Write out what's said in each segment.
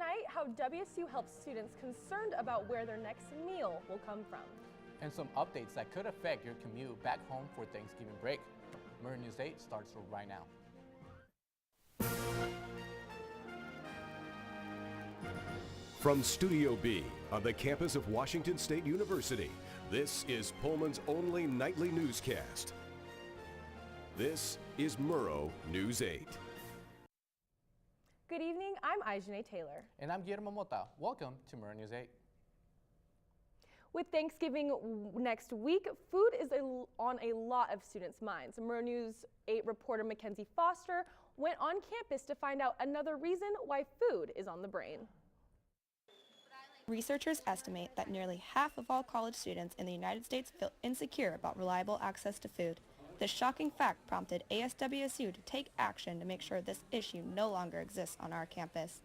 tonight how WSU helps students concerned about where their next meal will come from. And some updates that could affect your commute back home for Thanksgiving break. Murrow News 8 starts right now. From Studio B on the campus of Washington State University, this is Pullman's only nightly newscast. This is Murrow News 8. Good evening, I'm Aijane Taylor. And I'm Guillermo Mota. Welcome to Murrow News 8. With Thanksgiving next week, food is on a lot of students' minds. Murrow News 8 reporter Mackenzie Foster went on campus to find out another reason why food is on the brain. Researchers estimate that nearly half of all college students in the United States feel insecure about reliable access to food. This shocking fact prompted ASWSU to take action to make sure this issue no longer exists on our campus.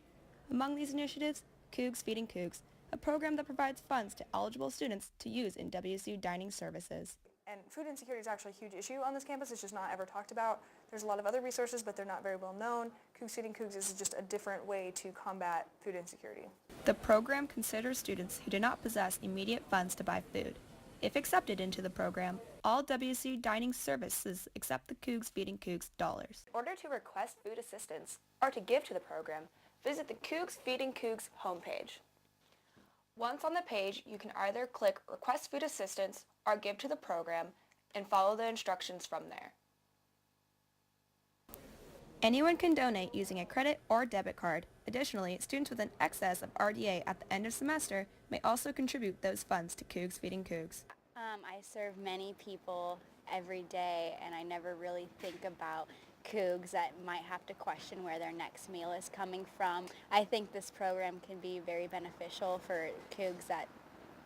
Among these initiatives, Cougs Feeding Cougs, a program that provides funds to eligible students to use in WSU dining services. And food insecurity is actually a huge issue on this campus. It's just not ever talked about. There's a lot of other resources, but they're not very well known. Cougs Feeding Cougs is just a different way to combat food insecurity. The program considers students who do not possess immediate funds to buy food. If accepted into the program, all WSU dining services accept the Cougs Feeding Cougs dollars. In order to request food assistance or to give to the program, visit the Cougs Feeding Cougs homepage. Once on the page, you can either click Request Food Assistance or Give to the program and follow the instructions from there. Anyone can donate using a credit or debit card. Additionally, students with an excess of RDA at the end of semester may also contribute those funds to Cougs Feeding Cougs. I serve many people every day, and I never really think about Cougs that might have to question where their next meal is coming from. I think this program can be very beneficial for Cougs that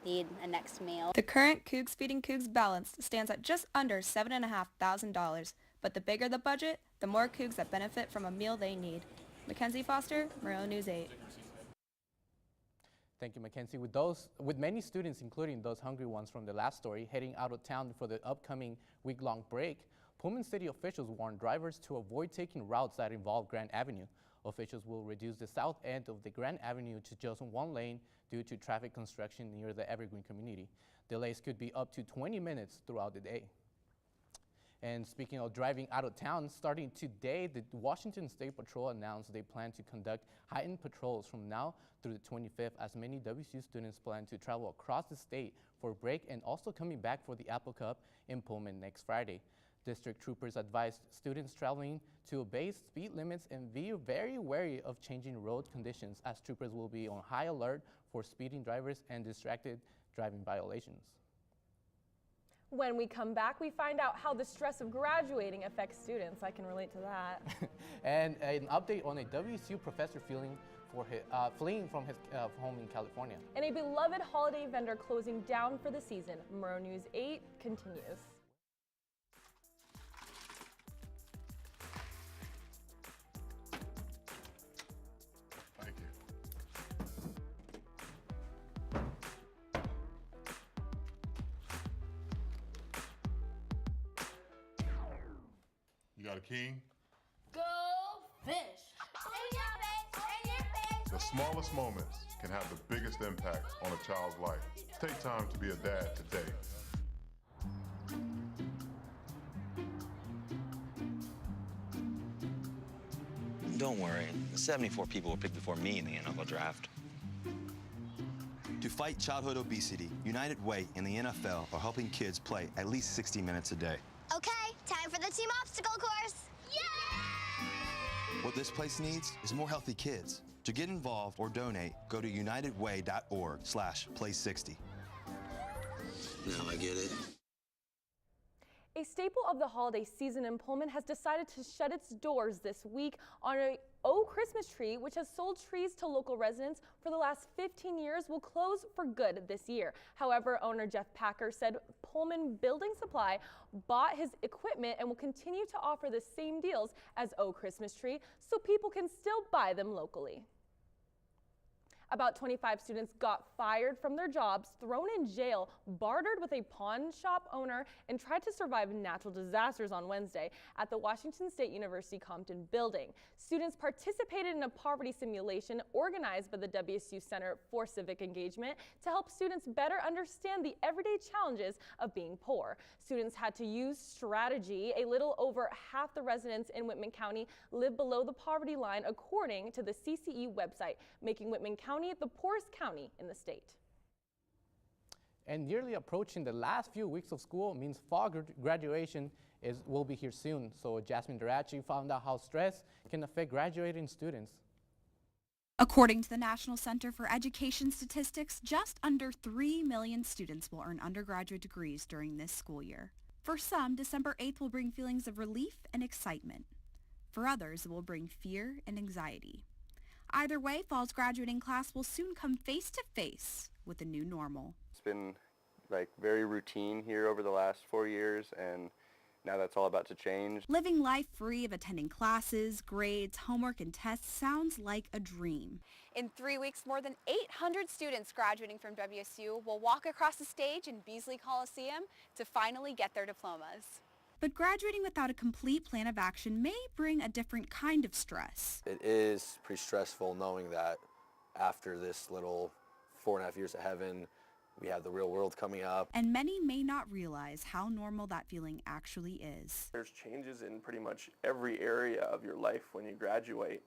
need a next meal. The current Cougs Feeding Cougs balance stands at just under $7,500, but the bigger the budget, the more Cougs that benefit from a meal they need. Mackenzie Foster, Murrow News 8. Thank you, Mackenzie. With many students, including those hungry ones from the last story, heading out of town for the upcoming week-long break, Pullman City officials warned drivers to avoid taking routes that involve Grand Avenue. Officials will reduce the south end of the Grand Avenue to just one lane due to traffic construction near the Evergreen community. Delays could be up to 20 minutes throughout the day. And speaking of driving out of town, starting today, the Washington State Patrol announced they plan to conduct heightened patrols from now through the 25th, as many WSU students plan to travel across the state for a break and also coming back for the Apple Cup in Pullman next Friday. District troopers advised students traveling to obey speed limits and be very wary of changing road conditions, as troopers will be on high alert for speeding drivers and distracted driving violations. When we come back, we find out how the stress of graduating affects students. I can relate to that. And an update on a WSU professor fleeing from his home in California. And a beloved holiday vendor closing down for the season. Murrow News 8 continues. Thank you. You got a king? Go fish! In your face! In your face! The smallest moments can have the biggest impact on a child's life. Take time to be a dad today. Don't worry, 74 people were picked before me in the NFL draft. To fight childhood obesity, United Way and the NFL are helping kids play at least 60 minutes a day. Okay, time for the team obstacle course! Yay! What this place needs is more healthy kids. To get involved or donate, go to unitedway.org/play60. Now I get it. A staple of the holiday season in Pullman has decided to shut its doors this week on a Oh Christmas Tree, which has sold trees to local residents for the last 15 years, will close for good this year. However, owner Jeff Packer said Pullman Building Supply bought his equipment and will continue to offer the same deals as Oh Christmas Tree so people can still buy them locally. About 25 students got fired from their jobs, thrown in jail, bartered with a pawn shop owner, and tried to survive natural disasters on Wednesday at the Washington State University Compton building. Students participated in a poverty simulation organized by the WSU Center for Civic Engagement to help students better understand the everyday challenges of being poor. Students had to use strategy. A little over half the residents in Whitman County live below the poverty line, according to the CCE website, making Whitman County the poorest county in the state. And nearly approaching the last few weeks of school means fall graduation will be here soon. So Jasmine Durachi found out how stress can affect graduating students. According to the National Center for Education Statistics, just under 3 million students will earn undergraduate degrees during this school year. For some, December 8th will bring feelings of relief and excitement. For others, it will bring fear and anxiety. Either way, fall's graduating class will soon come face to face with the new normal. It's been very routine here over the last 4 years, and now that's all about to change. Living life free of attending classes, grades, homework, and tests sounds like a dream. In 3 weeks, more than 800 students graduating from WSU will walk across the stage in Beasley Coliseum to finally get their diplomas. But graduating without a complete plan of action may bring a different kind of stress. It is pretty stressful knowing that after this little 4.5 years of heaven, we have the real world coming up. And many may not realize how normal that feeling actually is. There's changes in pretty much every area of your life when you graduate.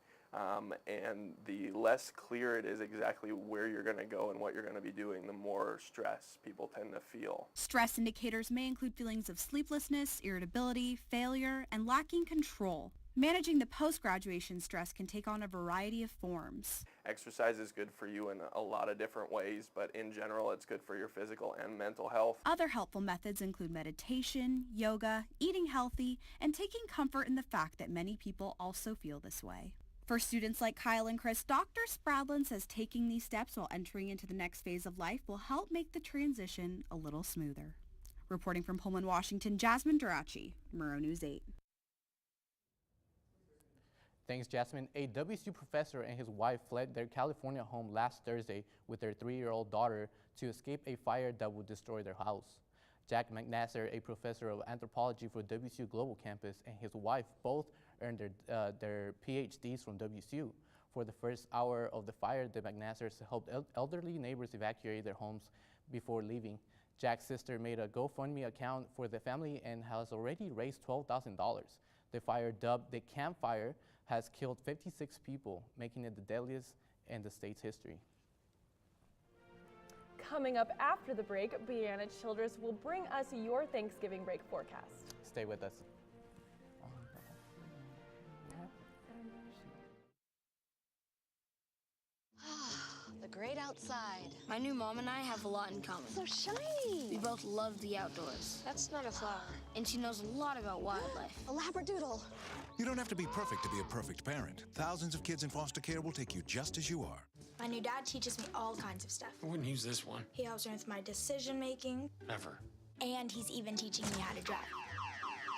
And the less clear it is exactly where you're going to go and what you're going to be doing, the more stress people tend to feel. Stress indicators may include feelings of sleeplessness, irritability, failure, and lacking control. Managing the post-graduation stress can take on a variety of forms. Exercise is good for you in a lot of different ways, but in general it's good for your physical and mental health. Other helpful methods include meditation, yoga, eating healthy, and taking comfort in the fact that many people also feel this way. For students like Kyle and Chris, Dr. Spradlin says taking these steps while entering into the next phase of life will help make the transition a little smoother. Reporting from Pullman, Washington, Jasmine Durachi, Murrow News 8. Thanks, Jasmine. A WSU professor and his wife fled their California home last Thursday with their 3-year-old daughter to escape a fire that would destroy their house. Jack McNasser, a professor of anthropology for WSU Global Campus, and his wife both earned their PhDs from WSU. For the first hour of the fire, the McNassers helped elderly neighbors evacuate their homes before leaving. Jack's sister made a GoFundMe account for the family and has already raised $12,000. The fire, dubbed the Camp Fire, has killed 56 people, making it the deadliest in the state's history. Coming up after the break, Brianna Childress will bring us your Thanksgiving break forecast. Stay with us. The great outside. My new mom and I have a lot in common. So shiny. We both love the outdoors. That's not a flower. And she knows a lot about wildlife. A labradoodle. You don't have to be perfect to be a perfect parent. Thousands of kids in foster care will take you just as you are. My new dad teaches me all kinds of stuff. I wouldn't use this one. He helps me with my decision making. Never. And he's even teaching me how to drive.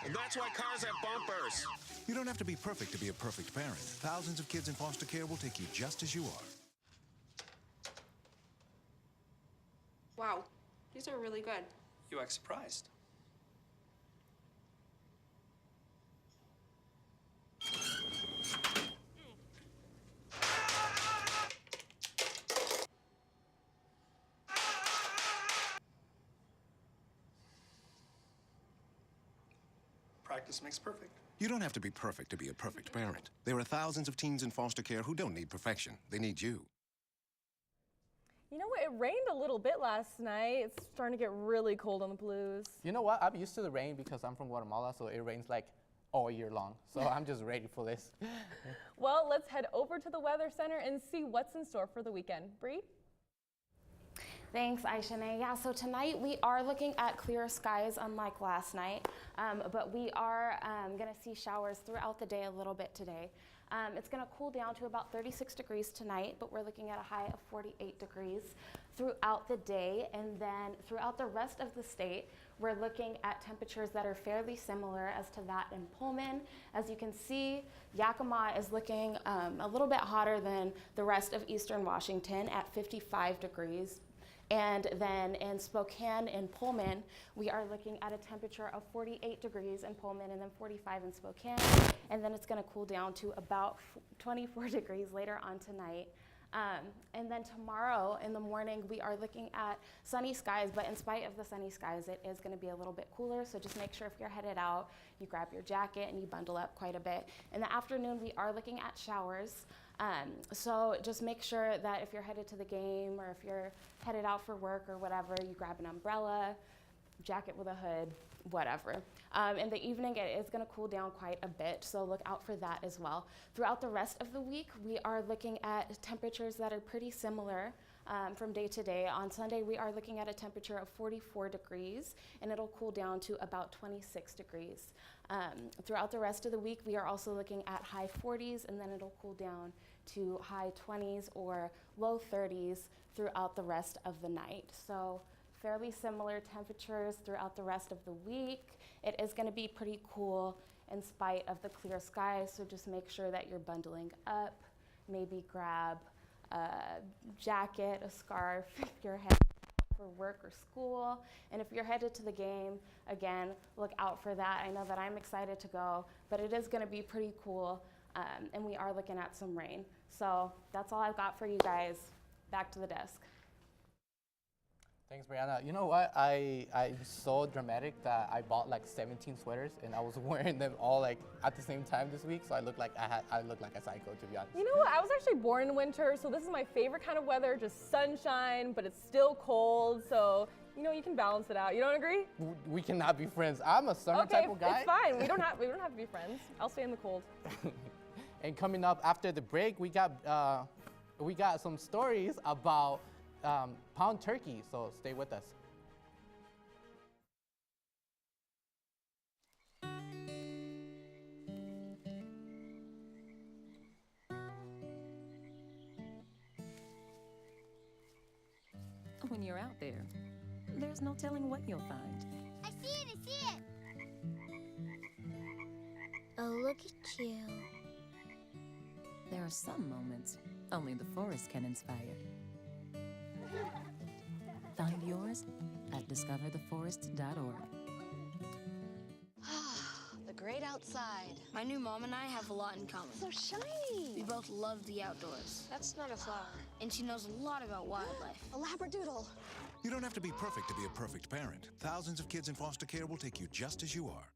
And that's why cars have bumpers. You don't have to be perfect to be a perfect parent. Thousands of kids in foster care will take you just as you are. Wow, these are really good. You act surprised. Practice makes perfect. You don't have to be perfect to be a perfect parent. There are thousands of teens in foster care who don't need perfection. They need you. You know what? It rained a little bit last night. It's starting to get really cold on the Blues. You know what? I'm used to the rain because I'm from Guatemala, so it rains like all year long. So I'm just ready for this. Well, let's head over to the Weather Center and see what's in store for the weekend. Bree? Thanks, Aishane. Yeah, so tonight we are looking at clear skies unlike last night, but we are going to see showers throughout the day a little bit today. It's going to cool down to about 36 degrees tonight, but we're looking at a high of 48 degrees throughout the day. And then throughout the rest of the state, we're looking at temperatures that are fairly similar as to that in Pullman. As you can see, Yakima is looking a little bit hotter than the rest of eastern Washington at 55 degrees. And then in Spokane and Pullman, we are looking at a temperature of 48 degrees in Pullman and then 45 in Spokane. And then it's going to cool down to about 24 degrees later on tonight. And then tomorrow in the morning, we are looking at sunny skies, but in spite of the sunny skies, it is going to be a little bit cooler. So just make sure if you're headed out, you grab your jacket and you bundle up quite a bit. In the afternoon, we are looking at showers. So just make sure that if you're headed to the game or if you're headed out for work or whatever, you grab an umbrella, jacket with a hood, whatever. In the evening, it is going to cool down quite a bit, so look out for that as well. Throughout the rest of the week, we are looking at temperatures that are pretty similar from day to day. On Sunday, we are looking at a temperature of 44 degrees, and it'll cool down to about 26 degrees. Throughout the rest of the week, we are also looking at high 40s, and then it'll cool down to high 20s or low 30s throughout the rest of the night. So fairly similar temperatures throughout the rest of the week. It is going to be pretty cool in spite of the clear skies, so just make sure that you're bundling up. Maybe grab a jacket, a scarf if you're headed for work or school. And if you're headed to the game, again, look out for that. I know that I'm excited to go, but it is going to be pretty cool, and we are looking at some rain. So that's all I've got for you guys. Back to the desk. Thanks, Brianna. You know what? I'm so dramatic that I bought like 17 sweaters and I was wearing them all like at the same time this week. So I look like I look like a psycho, to be honest. You know what? I was actually born in winter, so this is my favorite kind of weather. Just sunshine, but it's still cold. So you know you can balance it out. You don't agree? We cannot be friends. I'm a summer type of guy. It's fine. We don't have to be friends. I'll stay in the cold. And coming up after the break, we got some stories about pound turkey, so stay with us. When you're out there, there's no telling what you'll find. I see it, I see it. Oh, look at you. There are some moments only the forest can inspire. Find yours at discovertheforest.org. The great outside. My new mom and I have a lot in common. So shiny. We both love the outdoors. That's not a flower. And she knows a lot about wildlife. A labradoodle. You don't have to be perfect to be a perfect parent. Thousands of kids in foster care will take you just as you are.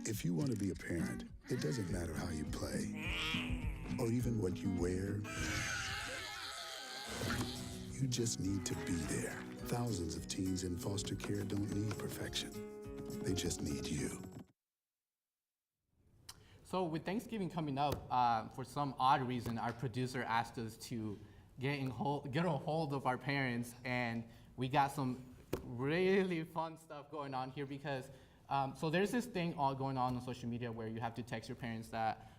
If you want to be a parent, it doesn't matter how you play or even what you wear. You just need to be there. Thousands of teens in foster care don't need perfection. They just need you. So with Thanksgiving coming up, for some odd reason, our producer asked us to get a hold of our parents, and we got some really fun stuff going on here because, so there's this thing all going on social media where you have to text your parents that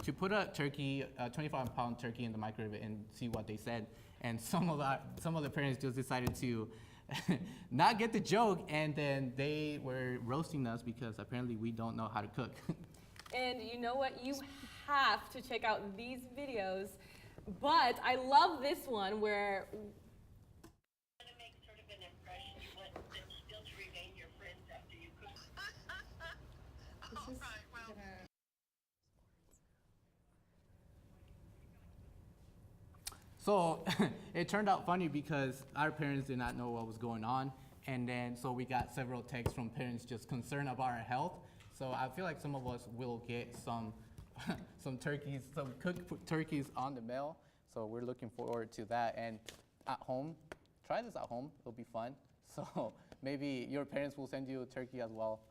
to put a 25-pound turkey in the microwave and see what they said. And some of the parents just decided to not get the joke, and then they were roasting us because apparently we don't know how to cook. And you know what? You have to check out these videos. But I love this one where So it turned out funny because our parents did not know what was going on. And then, so we got several texts from parents just concerned about our health. So I feel like some of us will get some turkeys, some cooked turkeys on the mail. So we're looking forward to that. And at home, try this at home. It'll be fun. So maybe your parents will send you a turkey as well.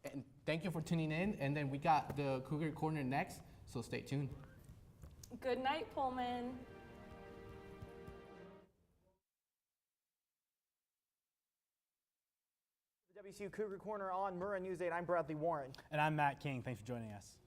And thank you for tuning in. And then we got the Cougar Corner next, so stay tuned. Good night, Pullman. The WSU Cougar Corner on Murrow News 8. I'm Bradley Warren. And I'm Matt King. Thanks for joining us.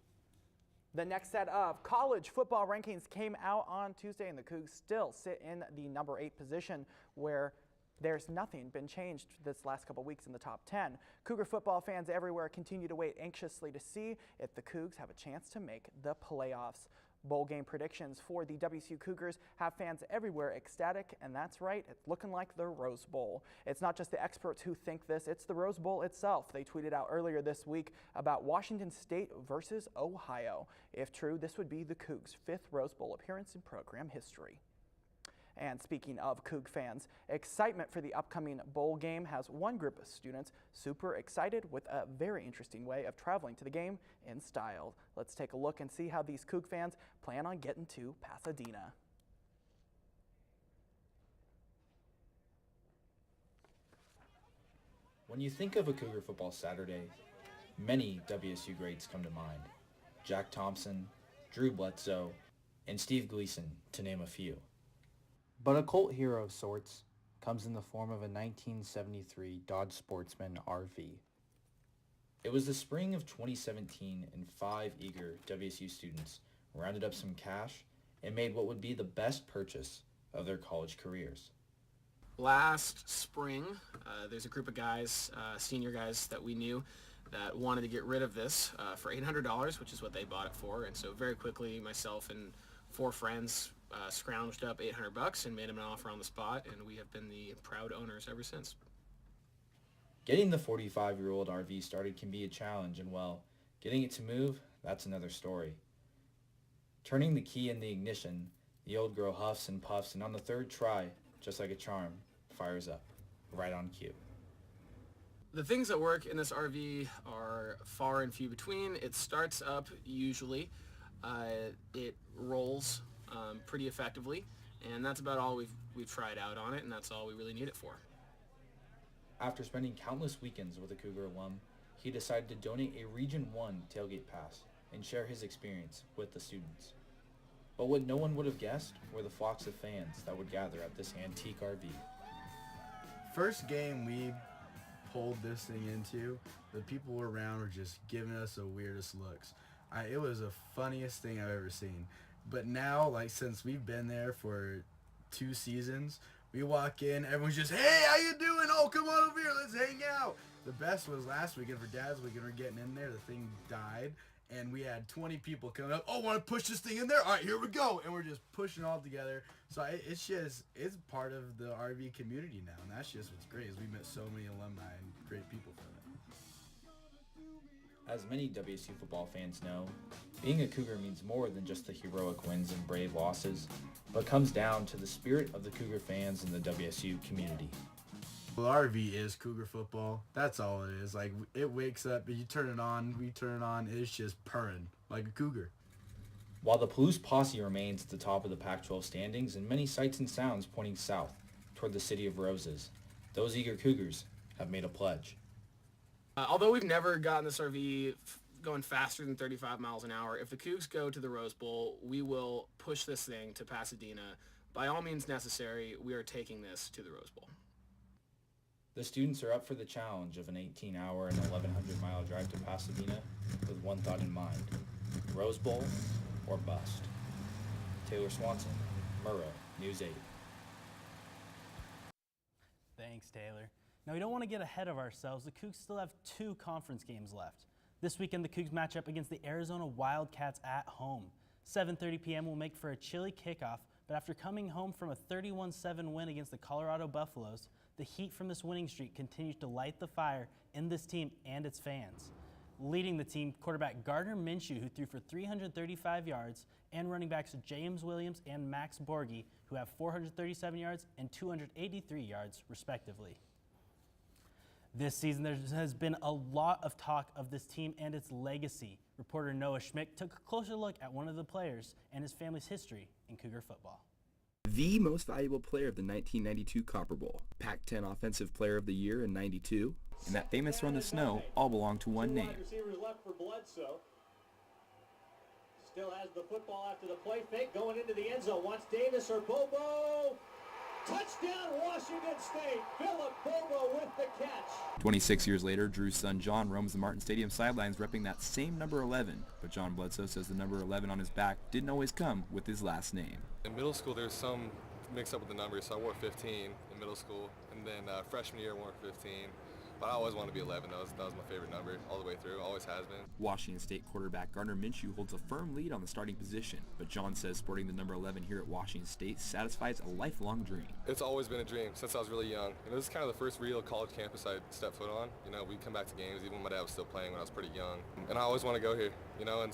The next set of college football rankings came out on Tuesday, and the Cougs still sit in the number 8 position, where there's nothing been changed this last couple weeks in the top 10. Cougar football fans everywhere continue to wait anxiously to see if the Cougs have a chance to make the playoffs. Bowl game predictions for the WSU Cougars have fans everywhere ecstatic, and that's right, it's looking like the Rose Bowl. It's not just the experts who think this, it's the Rose Bowl itself. They tweeted out earlier this week about Washington State versus Ohio. If true, this would be the Cougs' 5th Rose Bowl appearance in program history. And speaking of Coug fans, excitement for the upcoming bowl game has one group of students super excited with a very interesting way of traveling to the game in style. Let's take a look and see how these Coug fans plan on getting to Pasadena. When you think of a Cougar football Saturday, many WSU greats come to mind. Jack Thompson, Drew Bledsoe, and Steve Gleason, to name a few. But a cult hero of sorts comes in the form of a 1973 Dodge Sportsman RV. It was the spring of 2017 and 5 eager WSU students rounded up some cash and made what would be the best purchase of their college careers. Last spring, there's a group of guys, senior guys that we knew, that wanted to get rid of this for $800, which is what they bought it for. And so very quickly, myself and 4 friends scrounged up $800 and made him an offer on the spot, and we have been the proud owners ever since. Getting the 45-year-old RV started can be a challenge, and well, getting it to move, that's another story. Turning the key in the ignition, the old girl huffs and puffs, and on the 3rd try, just like a charm, fires up, right on cue. The things that work in this RV are far and few between. It starts up usually. It rolls pretty effectively, and that's about all we've tried out on it, and that's all we really need it for. After spending countless weekends with a Cougar alum, he decided to donate a Region 1 tailgate pass and share his experience with the students. But what no one would have guessed were the flocks of fans that would gather at this antique RV. First game we pulled this thing into, the people around were just giving us the weirdest looks. It was the funniest thing I've ever seen. But now, like, since we've been there for 2 seasons, we walk in, everyone's just, hey, how you doing? Oh, come on over here, let's hang out. The best was last weekend for Dad's weekend. We're getting in there, the thing died, and we had 20 people coming up. Oh, want to push this thing in there? All right, here we go. And we're just pushing all together. So it's part of the RV community now, and that's just what's great is we met so many alumni and great people from it. As many WSU football fans know, being a Cougar means more than just the heroic wins and brave losses, but comes down to the spirit of the Cougar fans and the WSU community. Well, RV is Cougar football. That's all it is. Like, it wakes up, you turn it on, we turn it on, it's just purring like a Cougar. While the Palouse Posse remains at the top of the Pac-12 standings and many sights and sounds pointing south toward the City of Roses, those eager Cougars have made a pledge. Although we've never gotten this RV going faster than 35 miles an hour, if the Cougs go to the Rose Bowl, we will push this thing to Pasadena. By all means necessary, we are taking this to the Rose Bowl. The students are up for the challenge of an 18-hour and 1,100-mile drive to Pasadena with one thought in mind: Rose Bowl or bust. Taylor Swanson, Murrow, News 8. Thanks, Taylor. Now, we don't want to get ahead of ourselves. The Cougs still have 2 conference games left. This weekend, the Cougs match up against the Arizona Wildcats at home. 7:30 p.m. will make for a chilly kickoff, but after coming home from a 31-7 win against the Colorado Buffaloes, the heat from this winning streak continues to light the fire in this team and its fans. Leading the team, quarterback Gardner Minshew, who threw for 335 yards, and running backs James Williams and Max Borghi, who have 437 yards and 283 yards, respectively. This season, there has been a lot of talk of this team and its legacy. Reporter Noah Schmick took a closer look at one of the players and his family's history in Cougar football. The most valuable player of the 1992 Copper Bowl, Pac-10 Offensive Player of the Year in '92, and that famous run the snow all belong to one name. Receivers left for Bledsoe. Still has the football after the play fake, going into the end zone. Wants Davis or Bobo. Touchdown, Washington State. Philip Bobo with the catch. 26 years later, Drew's son John roams the Martin Stadium sidelines repping that same number 11, but John Bledsoe says the number 11 on his back didn't always come with his last name. In middle school, there's some mix up with the numbers, so I wore 15 in middle school, and then freshman year I wore 15. But I always wanted to be 11. That was my favorite number all the way through. Always has been. Washington State quarterback Gardner Minshew holds a firm lead on the starting position, but John says sporting the number 11 here at Washington State satisfies a lifelong dream. It's always been a dream since I was really young. And this is kind of the first real college campus I stepped foot on. You know, we'd come back to games even when my dad was still playing when I was pretty young. And I always want to go here, you know, and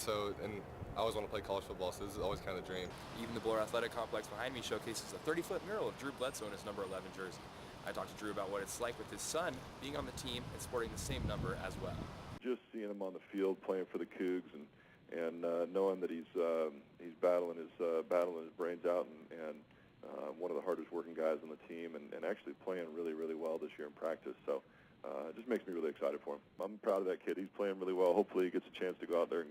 I always want to play college football, so this is always kind of the dream. Even the Bloor Athletic Complex behind me showcases a 30-foot mural of Drew Bledsoe in his number 11 jersey. I talked to Drew about what it's like with his son being on the team and sporting the same number as well. Just seeing him on the field playing for the Cougs and knowing that he's battling his brains out and one of the hardest working guys on the team and actually playing really, really well this year in practice. So it just makes me really excited for him. I'm proud of that kid. He's playing really well. Hopefully he gets a chance to go out there and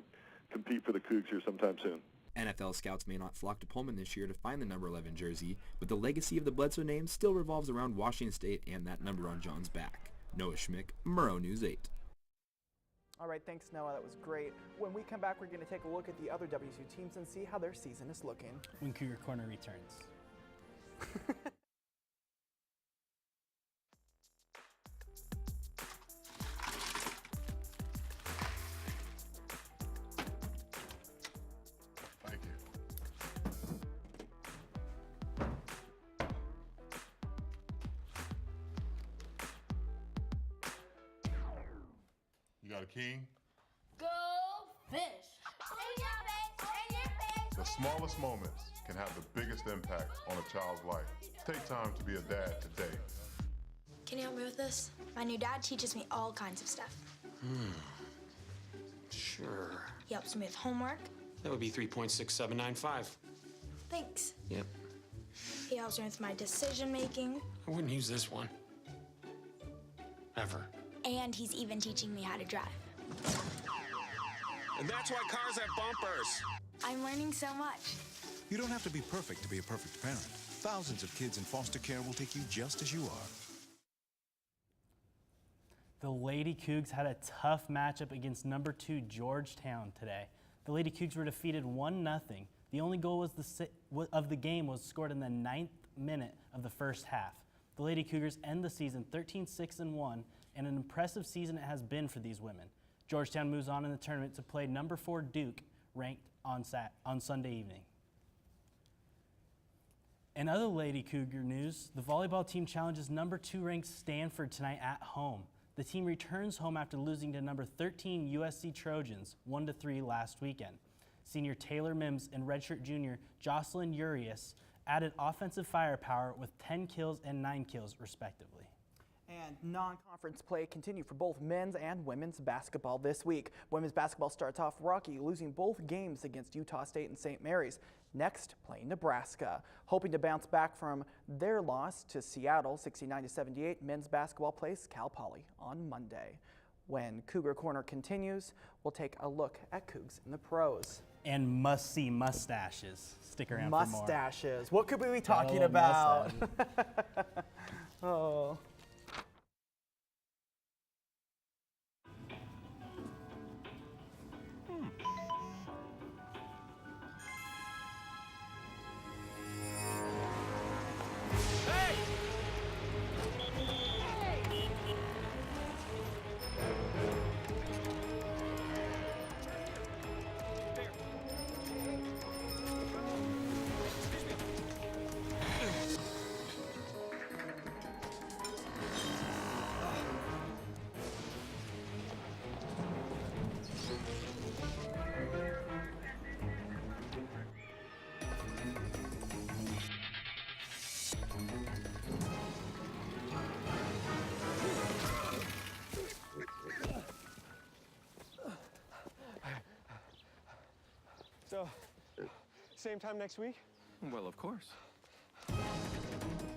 compete for the Cougs here sometime soon. NFL scouts may not flock to Pullman this year to find the number 11 jersey, but the legacy of the Bledsoe name still revolves around Washington State and that number on John's back. Noah Schmick, Murrow News 8. All right, thanks, Noah. That was great. When we come back, we're going to take a look at the other WSU teams and see how their season is looking. When Cougar Corner returns. You got a king? Go fish! In your face! In your face! The smallest moments can have the biggest impact on a child's life. Take time to be a dad today. Can you help me with this? My new dad teaches me all kinds of stuff. Sure. He helps me with homework. That would be 3.6795. Thanks. Yep. He helps me with my decision making. I wouldn't use this one. Ever. And he's even teaching me how to drive. And that's why cars have bumpers. I'm learning so much. You don't have to be perfect to be a perfect parent. Thousands of kids in foster care will take you just as you are. The Lady Cougs had a tough matchup against number 2 Georgetown today. The Lady Cougs were defeated 1-0. The only goal of the game was scored in the 9th minute of the first half. The Lady Cougars end the season 13-6-1, and an impressive season it has been for these women. Georgetown moves on in the tournament to play number 4 Duke, ranked on Sunday evening. In other Lady Cougar news, the volleyball team challenges number 2 ranked Stanford tonight at home. The team returns home after losing to number 13 USC Trojans 1-3 last weekend. Senior Taylor Mims and redshirt junior Jocelyn Urias added offensive firepower with 10 kills and 9 kills respectively. And non-conference play continued for both men's and women's basketball this week. Women's basketball starts off rocky, losing both games against Utah State and St. Mary's. Next, playing Nebraska. Hoping to bounce back from their loss to Seattle, 69-78, men's basketball plays Cal Poly on Monday. When Cougar Corner continues, we'll take a look at Cougs in the pros. And must-see mustaches. Stick around for more. Mustaches. What could we be talking about? Oh. So, same time next week? Well, of course.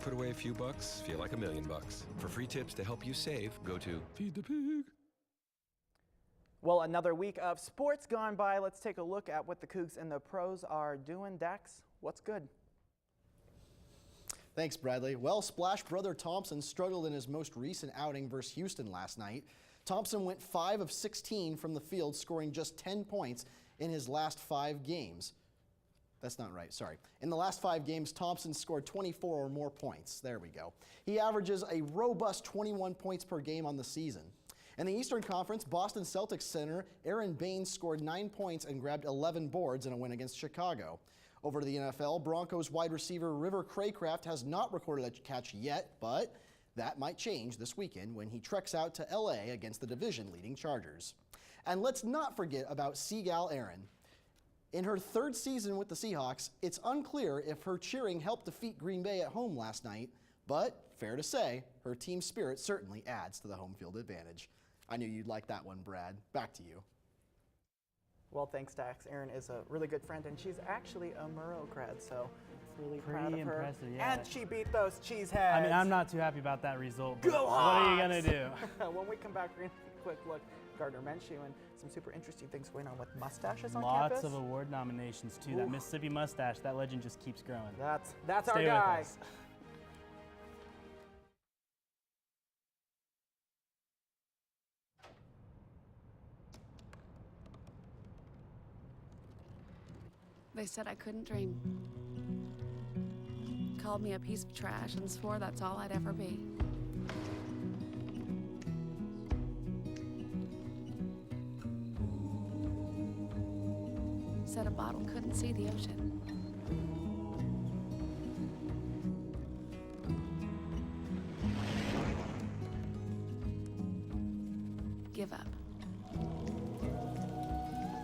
Put away a few bucks, feel like $1 million. For free tips to help you save, go to Feed the Pig. Well, another week of sports gone by. Let's take a look at what the Cougs and the pros are doing. Dax, what's good? Thanks, Bradley. Well, Splash brother Thompson struggled in his most recent outing versus Houston last night. Thompson went 5 of 16 from the field, scoring just 10 points in his last 5 games. That's not right, sorry. In the last 5 games, Thompson scored 24 or more points. There we go. He averages a robust 21 points per game on the season. In the Eastern Conference, Boston Celtics center Aaron Baines scored 9 points and grabbed 11 boards in a win against Chicago. Over to the NFL, Broncos wide receiver River Craycraft has not recorded a catch yet, but that might change this weekend when he treks out to LA against the division-leading Chargers. And let's not forget about Seagal Aaron. In her 3rd season with the Seahawks, it's unclear if her cheering helped defeat Green Bay at home last night, but fair to say, her team spirit certainly adds to the home field advantage. I knew you'd like that one, Brad. Back to you. Well, thanks, Dax. Erin is a really good friend, and she's actually a Murrow grad, so really proud of her. Impressive, yeah. And she beat those cheeseheads. I mean, I'm not too happy about that result, but Go what are you going to do? When we come back, we're going to take a quick look at Gardner Minshew and some super interesting things going on with mustaches on Lots campus. of award nominations, too. Ooh. That Mississippi mustache, that legend just keeps growing. That's our Stay guy. with us. They said I couldn't dream. Called me a piece of trash and swore that's all I'd ever be. Said a bottle couldn't see the ocean. Give up.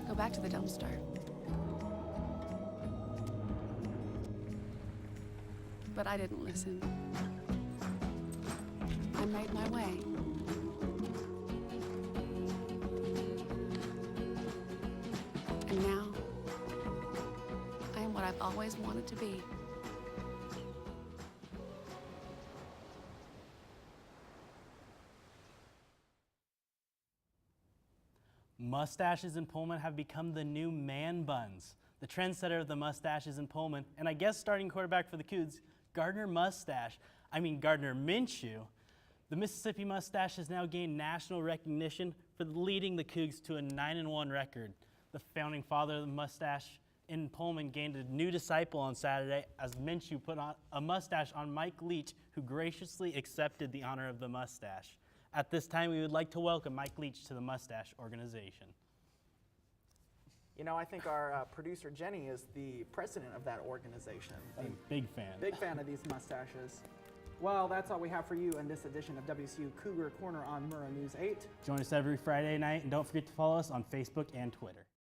Go back to the dumpster. But I didn't listen. I made my way. And now, I am what I've always wanted to be. Mustaches in Pullman have become the new man buns. The trendsetter of the mustaches in Pullman, and I guess starting quarterback for the Cougs, Gardner Minshew. The Mississippi mustache has now gained national recognition for leading the Cougs to a 9-1 record. The founding father of the mustache in Pullman gained a new disciple on Saturday as Minshew put on a mustache on Mike Leach, who graciously accepted the honor of the mustache. At this time, we would like to welcome Mike Leach to the Mustache Organization. You know, I think our producer Jenny is the president of that organization. I'm a big fan. Big fan of these mustaches. Well, that's all we have for you in this edition of WSU Cougar Corner on Murrow News 8. Join us every Friday night, and don't forget to follow us on Facebook and Twitter.